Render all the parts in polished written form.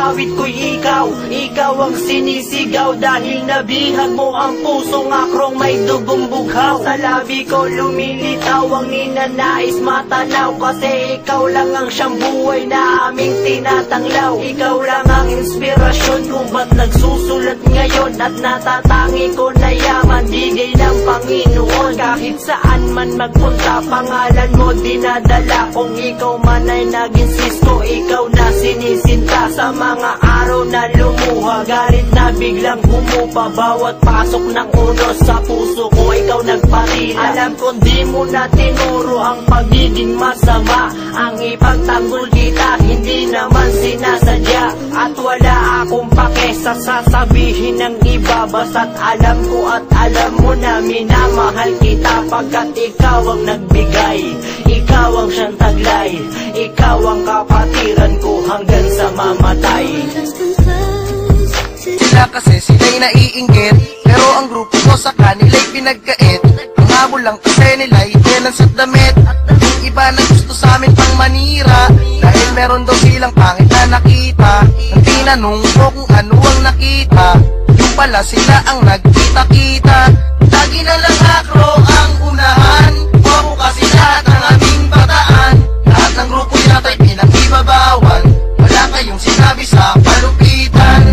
awit ko'y ikaw. Ikaw ang sinisigaw dahil nabihag mo ang pusong akrong may dugong bughaw. Sa labi ko lumilitaw ang ninanais matanaw, kasi ikaw lang ang siyang buhay na aming tinatanglaw. Ikaw lang ang inspirasyon kung ba't nagsusulat ngayon, at natatangi ko na yaman bigay ng Panginoon. Kahit saan man magpunta pangalan mo dinadala. Kung ikaw man ay naging sisko, ikaw na sinisinta. Sa mga araw na lumuha, galit na biglang humupa. Bawat pasok ng unos sa puso ko, ikaw nagpatila. Alam ko di mo na tinuro ang pagiging masama. Ang ipagtanggol kita, hindi naman sinasadya. At wala akong pake sa sasabihin ng iba, basta't alam ko at alam mo na minamahal kita. Pagkat ikaw ang nagbigay, ikaw ang siyang taglay, ikaw ang kapatiran ko hanggang sa mamatay. Sila kasi sila'y naiinggit, pero ang grupo ko sa kanila'y pinagkait. Ang habol lang kasi nila'y tenants at damit. Yung iba na gusto sa amin pang manira, dahil meron daw silang pangit na nakita. Ang tinanong ko kung ano ang nakita, yung pala sila ang nagkita-kita. Lagi na lang akro ang unahan, wako kasi lahat ng aming bataan. Lahat ng grupo yata'y pinag-ibabawan, wala kayong sinabi sa palupitan.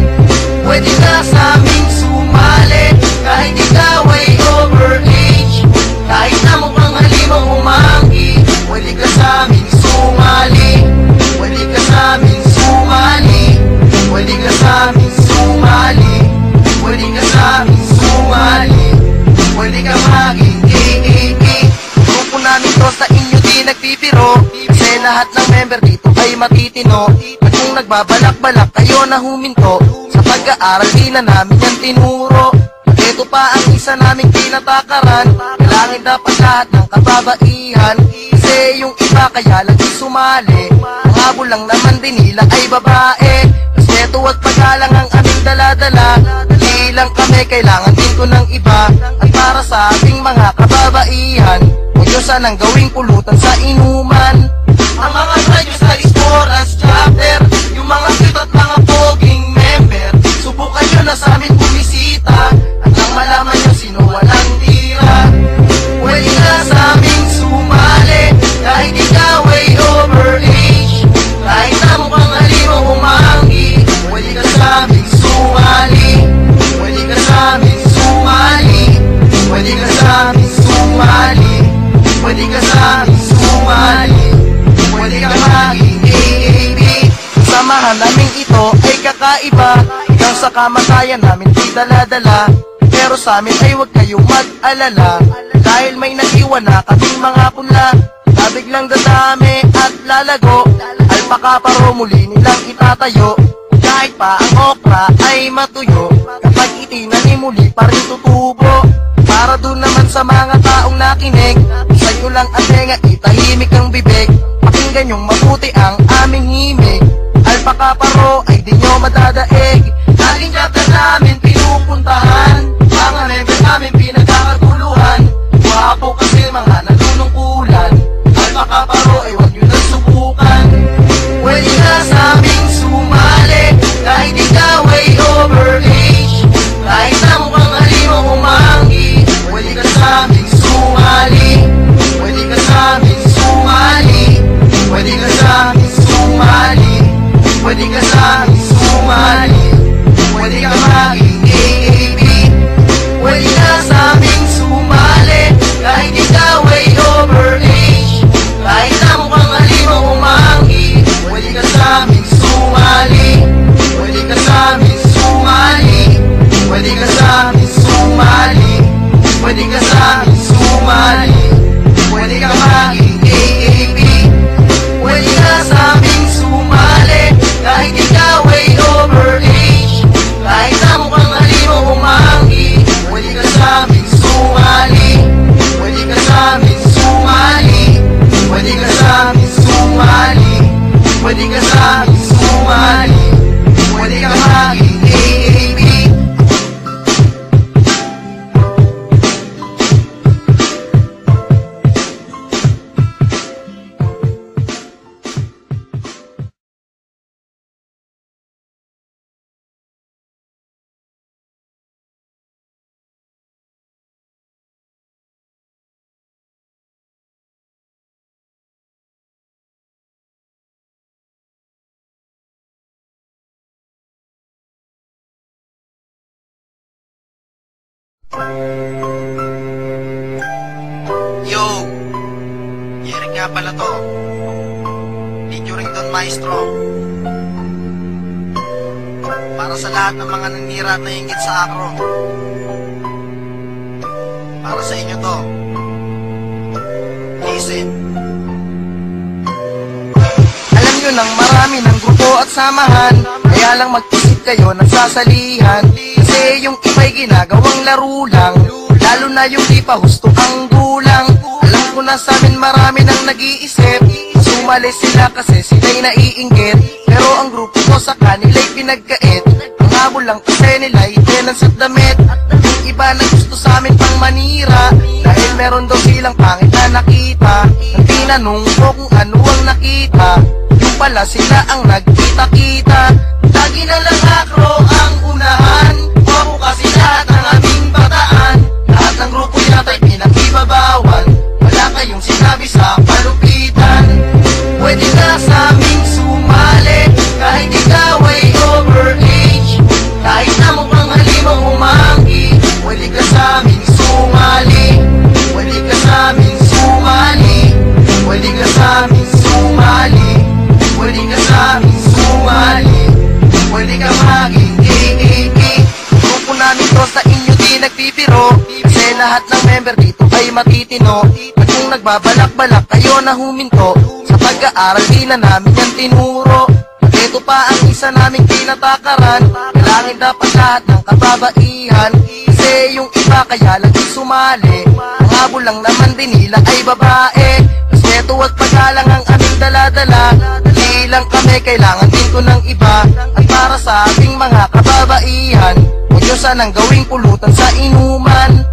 Pwede ka sa aming sumali, kahit ikaw ay overage. Kahit na mukhang halimang umanggi, pwede ka sa aming sumali. Pwede ka sa aming sumali. Pwede ka sa aming sumali. Pwede ka sa aming sumali. Pwede ka maging KKK. Grupo namin to sa inyo di nagpipiro, kasi lahat ng member dito ay matitino. At kung nagbabalak-balak kayo na huminto, sa pag-aaral di na namin yan tinuro. Ito pa ang isa naming tinatakaran, kailangan dapat lahat ng kababaihan. Kasi yung iba kaya lang sumali, ang habol lang naman din nila ay babae. Respeto at paggalang ang aming daladala, hindi lang kami kailangan din ko ng iba. At para sa aming mga kababaihan, huwag nyo sanang gawing pulutan sa inuman. Ang mga radyo sa Esporas chapter, yung mga cute at mga poging member, subukan nyo na sa amin bumisita, at nang malaman nyo sino walang tira. Pwede ka sa aming sumali, kahit ikaw ay overage. Kahit na mukhang halimang umanggi, pwede ka sa aming sumali. Pwede ka sa aming sumali. Pwede ka sa aming sumali. Pwede ka sa aming sumali. Pwede ka maging AAB. Samahan namin ito ay kakaiba, hanggang sa kamatayan namin di dala-dala. Pero sa amin ay huwag kayong mag-alala, dahil may naiwan na kaming mga punla na biglang dadami at lalago. Alpaka paro muli nilang itatayo, kahit pa ang okra ay matuyo. Kapag itinanim muli pa rin tutubo. Para dun naman sa mga taong nakinig, sa'yo lang ang tenga, itahimik ang bibig. Pakinggan yung mabuti ang aming himig. Alpaka paro ay di nyo madadaig. Laging chapter namin pinupuntahan, mga member namin pinagkakaguluhan. Wapo kasi mga nanunungkulan, alpaka paro ay huwag nyo na subukan. Pwede ka sa aming sumali, kahit ikaw ay overage. Kahit na mukhang halimang umanggi, pwede ka sa aming sumali. Pwede ka sa aming sumali. Pwede ka sa aming sumali. Pwede ka sa aming sumali. Yo, Eric nga pala to. Featuring Don Maestro. Para sa lahat ng mga nanira at nainggit sa akro. Para sa inyo to. Listen. Alam nyo nang marami ng grupo at samahan, kaya lang mag-isip kayo ng sasalihan. Kasi yung iba'y ginagawang laro lang, lalo na yung di pa husto ang gulang. Alam ko na sa amin marami nang nag-iisip, sumali sila kasi sila'y naiinggit. Pero ang grupo ko sa kanila'y pinagkait, ang habol lang kasi nila'y tenants at damit. Yung iba na gusto sa amin pang manira, dahil meron daw silang pangit na nakita. Nang tinanong ko kung ano ang nakita, yung pala sila ang nagkita-kita. Lagi na lang akro ang unahan, wako kasi lahat ng aming bataan. Lahat ng grupo yata'y pinag-ibabawan, wala kayong sinabi sa palupitan. Pwede na sa aming sumali, kahit ikaw ay overage. Kahit na mukhang halimang umanggi, pwede ka sa aming sumali. Pwede ka sa aming sumali. Pwede ka sa aming sumali. Pwede ka sa aming sumali. Pwede ka maging kikiki. Grupo namin to sa inyo di nagpipiro, kasi lahat ng member dito ay matitino. At kung nagbabalak-balak kayo na huminto, sa pag-aaral di na namin yan tinuro. At ito pa ang isa naming tinatakaran, kailangan dapat lahat ng kababaihan. Kasi yung iba kaya lang di sumali, ang habol lang naman din nila ay babae. Respeto at paggalang ang aming daladala, di lang kami kailangan din ko ng iba. At para sa ating mga kababaihan, huwag nyo sanang gawing pulutan sa inuman.